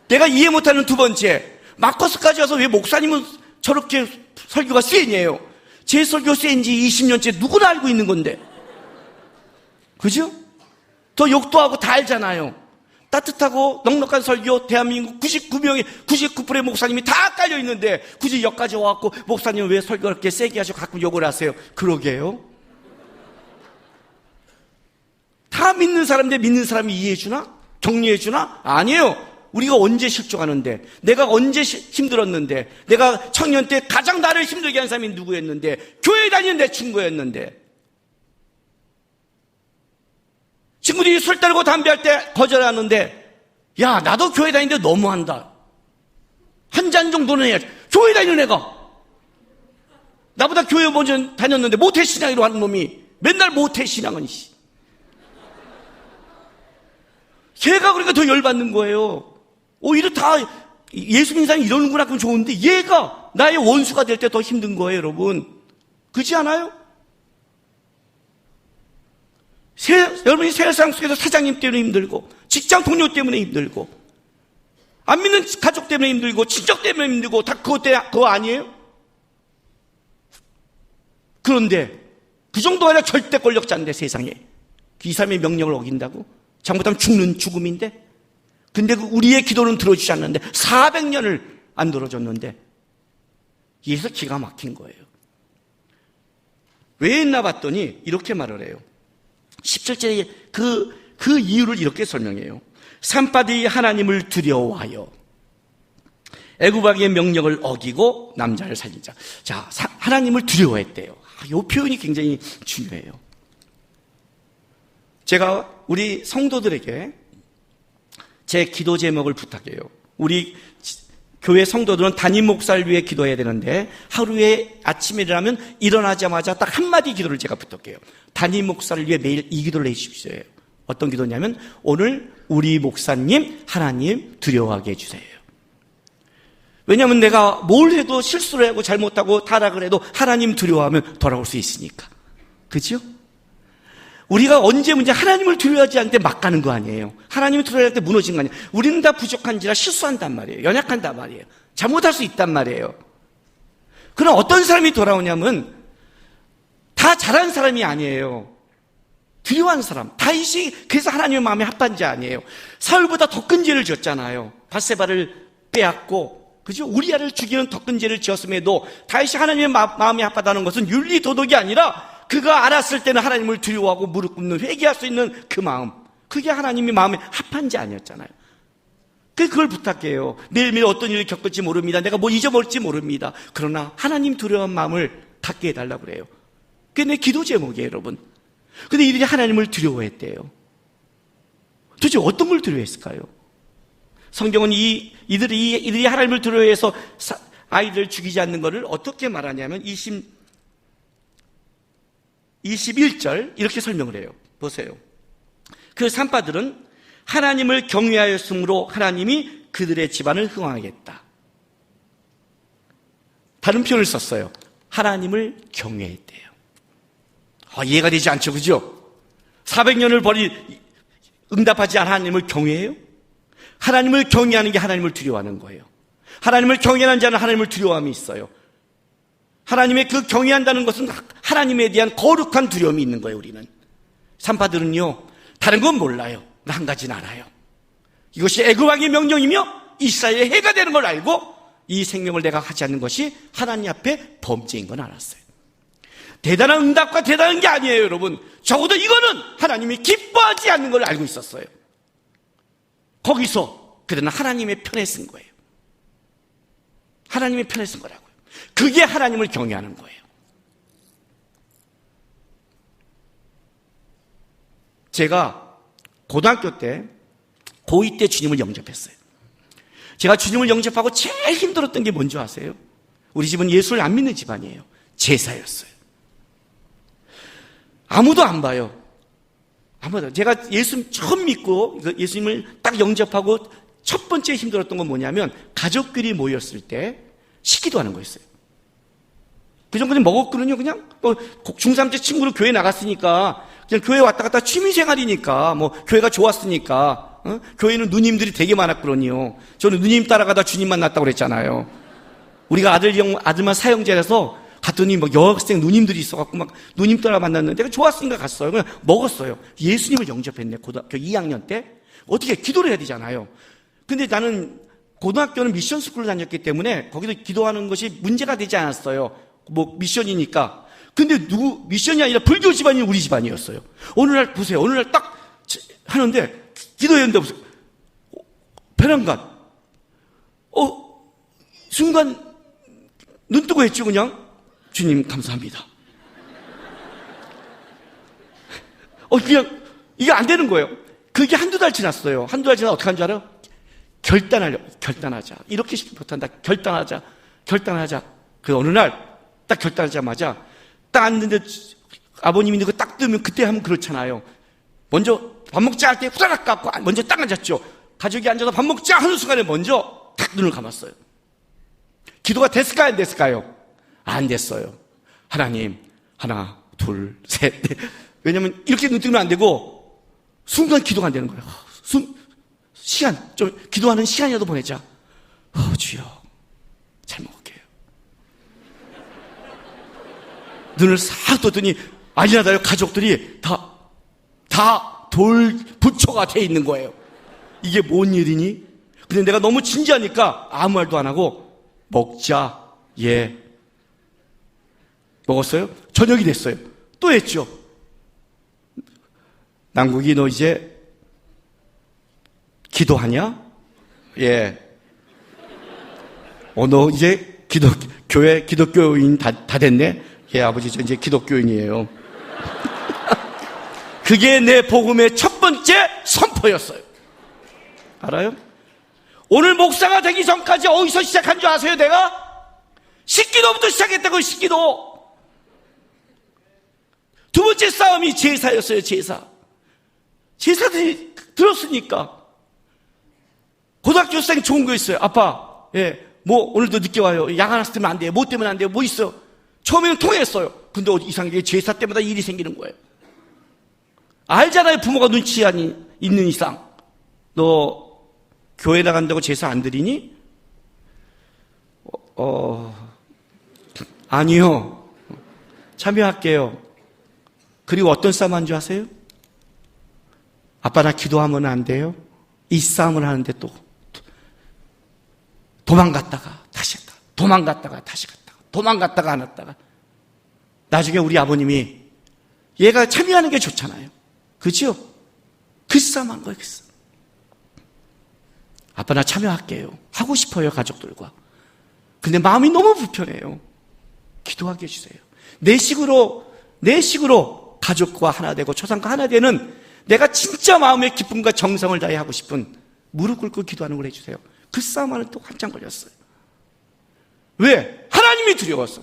내가 이해 못하는 두 번째, 마커스까지 와서 왜 목사님은 저렇게 설교가 센이에요? 제 설교 센지 20년째 누구나 알고 있는 건데, 그죠? 더 욕도 하고 다 알잖아요. 따뜻하고 넉넉한 설교, 대한민국 99%의 목사님이 다 깔려있는데 굳이 여기까지 와갖고 목사님 왜 설교를 그렇게 세게 하시고 가끔 욕을 하세요? 그러게요. 다 믿는 사람인데 믿는 사람이 이해해주나? 격려해주나? 아니에요. 우리가 언제 실족하는데, 내가 언제 힘들었는데, 내가 청년 때 가장 나를 힘들게 한 사람이 누구였는데, 교회 다니는 내 친구였는데, 친구들이 술 따르고 담배할 때 거절하는데, 야 나도 교회 다니는데 너무한다. 한 잔 정도는 해야지. 교회 다니는 애가 나보다 교회 먼저 다녔는데 모태신앙이로 하는 놈이 맨날 모태신앙은 걔가 그러니까 더 열받는 거예요. 오히려 다 예수 믿는 사람이 이러는구나 그럼 좋은데, 얘가 나의 원수가 될 때 더 힘든 거예요, 여러분. 그렇지 않아요? 여러분이 세상 속에서 사장님 때문에 힘들고, 직장 동료 때문에 힘들고, 안 믿는 가족 때문에 힘들고, 친척 때문에 힘들고, 다 그거 아니에요? 그런데 그 정도가 아니라 절대 권력자인데, 세상에 이 사람의 명령을 어긴다고? 잘못하면 죽는 죽음인데, 근데 우리의 기도는 들어주지 않는데 400년을 안 들어줬는데, 이래서 기가 막힌 거예요. 왜 했나 봤더니 이렇게 말을 해요. 17절에 그 이유를 이렇게 설명해요. 산바들이 하나님을 두려워하여 애굽왕의 명령을 어기고 남자를 살리자. 자, 하나님을 두려워했대요. 이 표현이 굉장히 중요해요. 제가 우리 성도들에게 제 기도 제목을 부탁해요. 우리 교회 성도들은 담임 목사를 위해 기도해야 되는데, 하루에 아침에 일어나자마자 딱 한마디 기도를 제가 부탁해요. 담임 목사를 위해 매일 이 기도를 해주십시오. 어떤 기도냐면, 오늘 우리 목사님 하나님 두려워하게 해주세요. 왜냐하면 내가 뭘 해도 실수를 하고 잘못하고 타락을 해도 하나님 두려워하면 돌아올 수 있으니까. 그죠? 우리가 언제 하나님을 두려워하지 않을 때 막 가는 거 아니에요. 하나님을 두려워할 때 무너진 거 아니에요. 우리는 다 부족한지라 실수한단 말이에요. 연약한단 말이에요. 잘못할 수 있단 말이에요. 그럼 어떤 사람이 돌아오냐면, 다 잘한 사람이 아니에요. 두려워한 사람. 다윗이 그래서 하나님의 마음에 합한 자 아니에요. 사울보다 더 큰 죄를 지었잖아요. 밧세바를 빼앗고, 그죠? 우리아를 죽이는 더 큰 죄를 지었음에도 다윗이 하나님의 마음에 합하다는 것은 윤리 도덕이 아니라 그가 알았을 때는 하나님을 두려워하고 무릎 꿇는, 회개할 수 있는 그 마음. 그게 하나님의 마음에 합한 자 아니었잖아요. 그걸 부탁해요. 매일매일 어떤 일을 겪을지 모릅니다. 내가 뭐 잊어버릴지 모릅니다. 그러나 하나님 두려운 마음을 갖게 해달라고 그래요. 그게 내 기도 제목이에요, 여러분. 근데 이들이 하나님을 두려워했대요. 도대체 어떤 걸 두려워했을까요? 성경은 이들이 하나님을 두려워해서 아이들을 죽이지 않는 것을 어떻게 말하냐면 21절 이렇게 설명을 해요. 보세요. 그 산파들은 하나님을 경외하였으므로 하나님이 그들의 집안을 흥왕하겠다. 다른 표현을 썼어요. 하나님을 경외했대요. 이해가 되지 않죠, 그죠? 400년을 응답하지 않은 하나님을 경외해요? 하나님을 경외하는 게 하나님을 두려워하는 거예요. 하나님을 경외하는 자는 하나님을 두려워함이 있어요. 하나님의 그 경외한다는 것은 하나님에 대한 거룩한 두려움이 있는 거예요, 우리는. 산파들은요, 다른 건 몰라요. 한 가지는 알아요. 이것이 애굽왕의 명령이며 이스라엘의 해가 되는 걸 알고 이 생명을 내가 하지 않는 것이 하나님 앞에 범죄인 건 알았어요. 대단한 응답과 대단한 게 아니에요, 여러분. 적어도 이거는 하나님이 기뻐하지 않는 걸 알고 있었어요. 거기서 그들은 하나님의 편에 쓴 거예요. 하나님의 편에 쓴 거라고요. 그게 하나님을 경외하는 거예요. 제가 고등학교 때, 고2 때 주님을 영접했어요. 제가 주님을 영접하고 제일 힘들었던 게 뭔지 아세요? 우리 집은 예수를 안 믿는 집안이에요. 제사였어요. 아무도 안 봐요. 아무도. 제가 예수 처음 믿고 예수님을 딱 영접하고 첫 번째 힘들었던 건 뭐냐면 가족끼리 모였을 때 식기도 하는 거였어요. 그 전까지 먹었거든요. 그냥 중3 때 친구로 교회 나갔으니까 그냥 교회 왔다 갔다 취미생활이니까 교회가 좋았으니까 교회는 누님들이 되게 많았거든요. 저는 누님 따라가다 주님 만났다고 그랬잖아요. 우리가 아들만 사형제라서 갔더니 여학생 누님들이 있어갖고 누님 따라 만났는데 내가 좋았으니까 갔어요. 그냥 먹었어요. 예수님을 영접했네. 고등학교 2학년 때. 어떻게 기도를 해야 되잖아요. 근데 나는 고등학교는 미션 스쿨을 다녔기 때문에 거기서 기도하는 것이 문제가 되지 않았어요. 미션이니까. 근데 미션이 아니라 불교 집안이 우리 집안이었어요. 어느 날 보세요. 어느 날 딱 하는데 기도했는데 무슨 배란간. 순간 눈 뜨고 했죠, 그냥. 주님 감사합니다. 그냥 이게 안 되는 거예요. 그게 한두 달 지났어요. 한두 달 지나서 어떻게 한 줄 알아요? 결단하자. 이렇게 못한다. 결단하자. 그 어느 날 딱 결단하자마자 딱 앉는데 아버님이 이거 딱 뜨면 그때 하면 그렇잖아요. 먼저 밥 먹자 할 때 후다닥 갖고 먼저 딱 앉았죠. 가족이 앉아서 밥 먹자 하는 순간에 먼저 딱 눈을 감았어요. 기도가 됐을까요? 안 됐을까요? 안 됐어요. 하나님, 하나, 둘, 셋, 넷. 왜냐면 이렇게 눈 뜨면 안 되고 순간 기도가 안 되는 거예요. 시간, 좀 기도하는 시간이라도 보내자. 주여, 잘 먹을게요. 눈을 싹 떴더니 아니나다요. 가족들이 다 부처가 돼 있는 거예요. 이게 뭔 일이니? 근데 내가 너무 진지하니까 아무 말도 안 하고 먹자. 예. 먹었어요? 저녁이 됐어요. 또 했죠. 남국이 너 이제 기도하냐? 예. 너 이제 교회 기독교인 다 됐네? 예, 아버지 저 이제 기독교인이에요. 그게 내 복음의 첫 번째 선포였어요. 알아요? 오늘 목사가 되기 전까지 어디서 시작한 줄 아세요, 내가? 식기도부터 시작했다고, 식기도. 두 번째 싸움이 제사였어요, 제사. 제사들이 들었으니까. 고등학교생 좋은 거 있어요. 아빠, 오늘도 늦게 와요. 야간 학습 때문에 안 돼요. 뭐 때문에 안 돼요? 뭐 있어요? 처음에는 통했어요. 근데 이상하게 제사 때마다 일이 생기는 거예요. 알잖아요, 부모가 눈치 있는 이상. 너 교회 나간다고 제사 안 드리니? 아니요. 참여할게요. 그리고 어떤 싸움 한 줄 아세요? 아빠 나 기도하면 안 돼요? 이 싸움을 하는데 또 도망갔다가 다시 갔다가 도망갔다가 다시 갔다가 도망갔다가 안 왔다가 나중에 우리 아버님이 얘가 참여하는 게 좋잖아요. 그죠? 그 싸움 한 거예요. 그 싸움. 아빠 나 참여할게요. 하고 싶어요. 가족들과. 근데 마음이 너무 불편해요. 기도하게 해주세요. 내 식으로 가족과 하나 되고 조상과 하나 되는 내가 진짜 마음의 기쁨과 정성을 다해 하고 싶은 무릎 꿇고 기도하는 걸 해주세요. 그 싸움 하는 또 한참 걸렸어요. 왜? 하나님이 두려워서.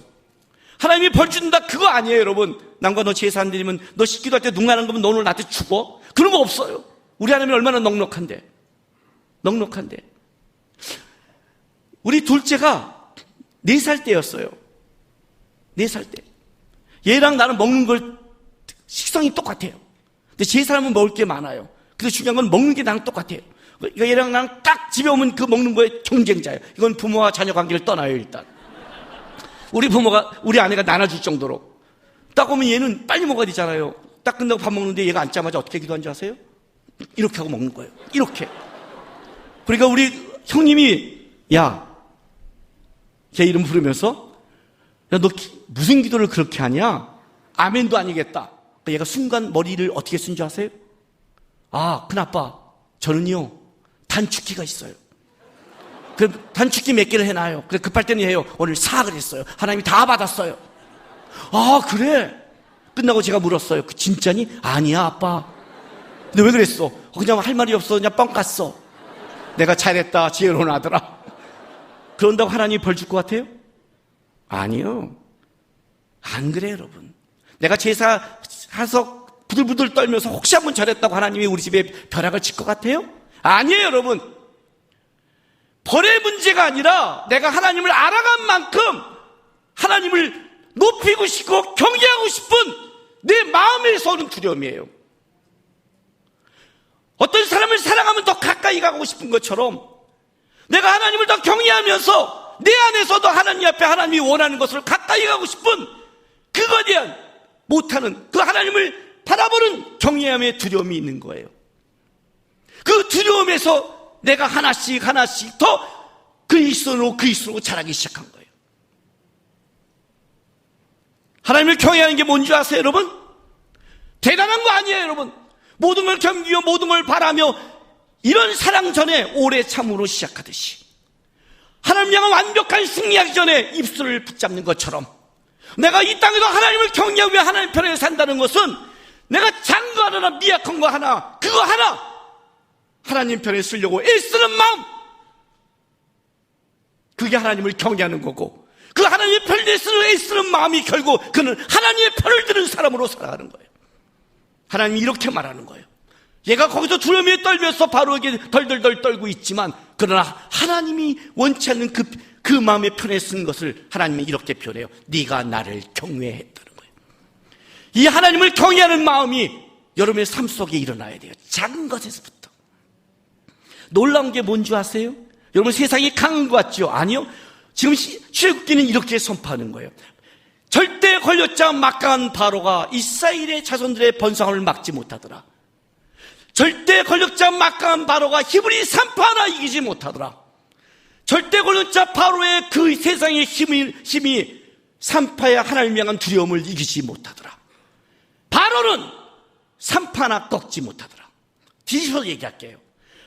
하나님이 벌 준다 그거 아니에요. 여러분 남과 너 제사 안 드리면 너 기도할 때 눈 가는 거면 너 오늘 나한테 죽어? 그런 거 없어요. 우리 하나님이 얼마나 넉넉한데 우리 둘째가 4살 때였어요. 4살 때 얘랑 나는 먹는 걸 식성이 똑같아요. 근데 제 사람은 먹을 게 많아요. 근데 중요한 건 먹는 게 나랑 똑같아요. 그러니까 얘랑 나랑 딱 집에 오면 그 먹는 거에 경쟁자예요. 이건 부모와 자녀 관계를 떠나요. 일단 우리 아내가 나눠줄 정도로 딱 오면 얘는 빨리 먹어야 되잖아요. 딱 끝나고 밥 먹는데 얘가 앉자마자 어떻게 기도한 줄 아세요? 이렇게 하고 먹는 거예요. 이렇게. 그러니까 우리 형님이 걔 이름 부르면서 야, 너 무슨 기도를 그렇게 하냐? 아멘도 아니겠다. 얘가 순간 머리를 어떻게 쓴 줄 아세요? 큰아빠 저는요 단축키가 있어요. 그 단축키 몇 개를 해놔요. 그래 급할 때는 해요. 오늘 4 그랬어요. 하나님이 다 받았어요. 그래? 끝나고 제가 물었어요. 그 진짜니? 아니야 아빠. 근데 왜 그랬어? 그냥 할 말이 없어. 그냥 뻥 깠어. 내가 잘했다. 지혜로운 아들아. 그런다고 하나님이 벌 줄 것 같아요? 아니요. 안 그래요 여러분. 내가 제사 가서 부들부들 떨면서 혹시 한번 잘했다고 하나님이 우리 집에 벼락을 칠 것 같아요? 아니에요 여러분. 벌의 문제가 아니라 내가 하나님을 알아간 만큼 하나님을 높이고 싶고 경외하고 싶은 내 마음에서 오는 두려움이에요. 어떤 사람을 사랑하면 더 가까이 가고 싶은 것처럼 내가 하나님을 더 경외하면서 내 안에서도 하나님 앞에 하나님이 원하는 것을 가까이 가고 싶은 그거에 대한 못하는 그 하나님을 바라보는 경외함의 두려움이 있는 거예요. 그 두려움에서 내가 하나씩 더 그리스도로 자라기 시작한 거예요. 하나님을 경외하는 게 뭔지 아세요 여러분? 대단한 거 아니에요 여러분. 모든 걸 겸기며 모든 걸 바라며 이런 사랑 전에 오래 참으로 시작하듯이 하나님 향한 완벽한 승리하기 전에 입술을 붙잡는 것처럼 내가 이 땅에서 하나님을 경외하며 하나님 편에 산다는 것은 내가 작은 거 하나 미약한 거 하나 그거 하나 하나님 편에 쓰려고 애쓰는 마음 그게 하나님을 경외하는 거고 그 하나님의 편에 애쓰는 마음이 결국 그는 하나님의 편을 드는 사람으로 살아가는 거예요. 하나님이 이렇게 말하는 거예요. 얘가 거기서 두려움에 떨면서 바로에게 덜덜덜 떨고 있지만 그러나 하나님이 원치 않는 그 마음의 편에 쓴 것을 하나님이 이렇게 표현해요. 네가 나를 경외했다는 거예요. 이 하나님을 경외하는 마음이 여러분의 삶 속에 일어나야 돼요. 작은 것에서부터. 놀라운 게 뭔지 아세요? 여러분 세상이 강한 것 같죠? 아니요. 지금 출애굽기는 이렇게 선포하는 거예요. 절대 권력자 막강한 바로가 이스라엘의 자손들의 번성을 막지 못하더라. 절대 권력자 막강한 바로가 히브리 산파 하나 이기지 못하더라. 절대 권력자 바로의 그 세상의 힘이 산파의 하나님을 향한 두려움을 이기지 못하더라. 바로는 산파 하나 꺾지 못하더라. 뒤집어서 얘기할게요.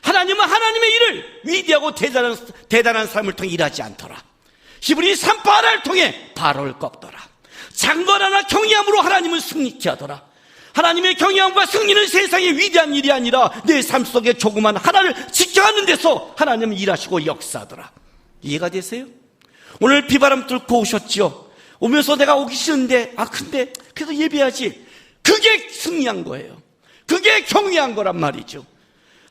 하나님은 하나님의 일을 위대하고 대단한 사람을 통해 일하지 않더라. 히브리 산파 하나를 통해 바로를 꺾더라. 장관 하나 경외함으로 하나님을 승리케 하더라. 하나님의 경외함과 승리는 세상의 위대한 일이 아니라 내 삶 속에 조그만 하나를 지켜가는 데서 하나님은 일하시고 역사하더라. 이해가 되세요? 오늘 비바람 뚫고 오셨죠? 오면서 내가 오기 싫은데 근데 그래도 예배하지. 그게 승리한 거예요. 그게 경외한 거란 말이죠.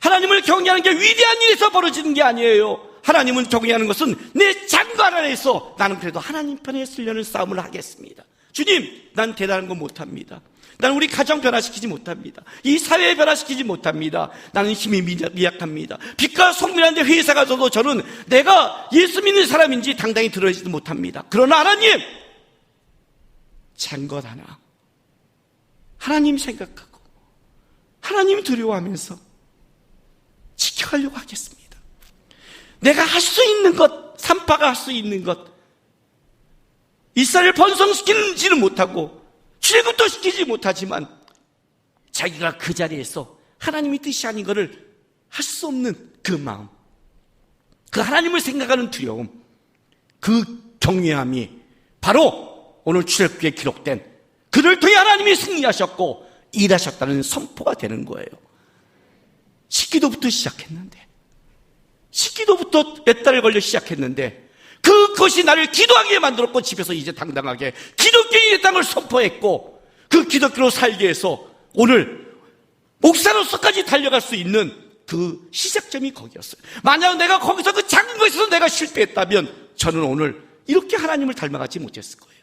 하나님을 경외하는 게 위대한 일에서 벌어지는 게 아니에요. 하나님을 경외하는 것은 내 장관 안에서 나는 그래도 하나님 편에 쓰려는 싸움을 하겠습니다. 주님, 난 대단한 거 못합니다. 나는 우리 가정 변화시키지 못합니다. 이 사회 변화시키지 못합니다. 나는 힘이 미약합니다. 빛과 성민한데 회사 가서도 저는 내가 예수 믿는 사람인지 당당히 드러내지도 못합니다. 그러나 하나님, 잔 것 하나님 생각하고 하나님 두려워하면서 지켜가려고 하겠습니다. 내가 할 수 있는 것, 산파가 할 수 있는 것, 이스라엘을 번성시키지는 못하고 출애굽도 시키지 못하지만 자기가 그 자리에서 하나님의 뜻이 아닌 것을 할 수 없는 그 마음, 그 하나님을 생각하는 두려움, 그 경외함이 바로 오늘 출애굽기에 기록된 그를 통해 하나님이 승리하셨고 일하셨다는 선포가 되는 거예요. 식기도부터 시작했는데, 식기도부터 몇 달을 걸려 시작했는데 그것이 나를 기도하게 만들었고 집에서 이제 당당하게 기독교의 땅을 선포했고 그 기독교로 살게 해서 오늘 목사로서까지 달려갈 수 있는 그 시작점이 거기였어요. 만약 내가 거기서 그 작은 것에서 내가 실패했다면 저는 오늘 이렇게 하나님을 닮아가지 못했을 거예요.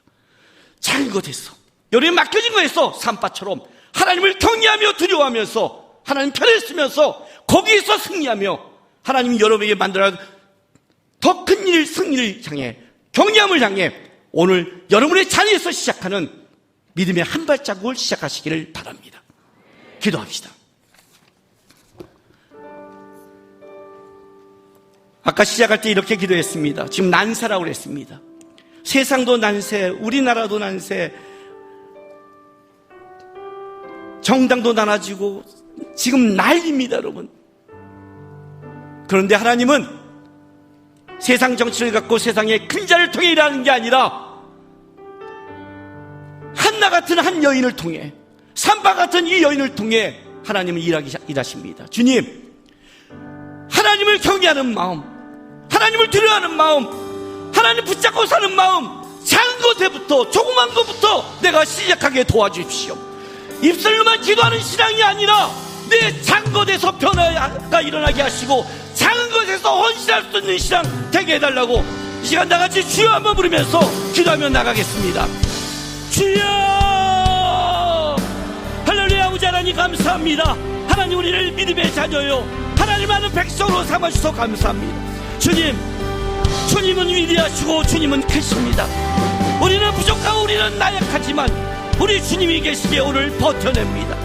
작은 것에서, 여러분이 맡겨진 것에서 산파처럼 하나님을 경외하며 두려워하면서 하나님 편에 쓰면서 거기에서 승리하며 하나님이 여러분에게 만들어 더 큰 일, 승리를 향해, 경외함을 향해 오늘 여러분의 자리에서 시작하는 믿음의 한 발자국을 시작하시기를 바랍니다. 기도합시다. 아까 시작할 때 이렇게 기도했습니다. 지금 난세라고 그랬습니다. 세상도 난세, 우리나라도 난세, 정당도 나눠지고 지금 난리입니다, 여러분. 그런데 하나님은 세상 정치를 갖고 세상의 큰 자를 통해 일하는 게 아니라 한나 같은 한 여인을 통해, 산파 같은 이 여인을 통해 하나님은 일하십니다. 주님, 하나님을 경외하는 마음, 하나님을 두려워하는 마음, 하나님 붙잡고 사는 마음, 작은 것부터, 조그만 것부터 내가 시작하게 도와주십시오. 입술로만 기도하는 신앙이 아니라 내 작은 것에서 변화가 일어나게 하시고 작은 것에서 헌신할 수 있는 신앙 되게 해달라고 이 시간 나같이 주여 한번 부르면서 기도하며 나가겠습니다. 주여! 할렐루야. 아버지 하나님 감사합니다. 하나님, 우리를 믿음의 자녀요 하나님 아는 백성으로 삼아주셔서 감사합니다. 주님은 위대하시고 주님은 크십니다. 우리는 부족하고 우리는 나약하지만 우리 주님이 계시기에 오늘 버텨냅니다.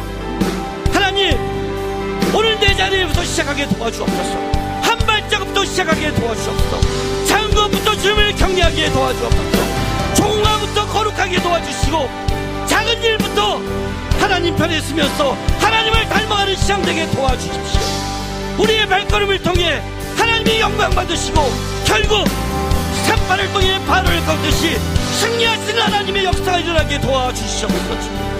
하나님, 오늘 내 자리에부터 시작하게 도와주옵소서. 한 발자국부터 시작하게 도와주옵소서. 작은 것부터 주님을 경외하게 도와주옵소서. 좋은 것부터 거룩하게 도와주시고 작은 일부터 하나님 편에 쓰면서 하나님을 닮아가는 시장 되게 도와주십시오. 우리의 발걸음을 통해 하나님이 영광 받으시고 결국 산파를 통해 바로를 걷듯이 승리하시는 하나님의 역사가 일어나게 도와주시옵소서.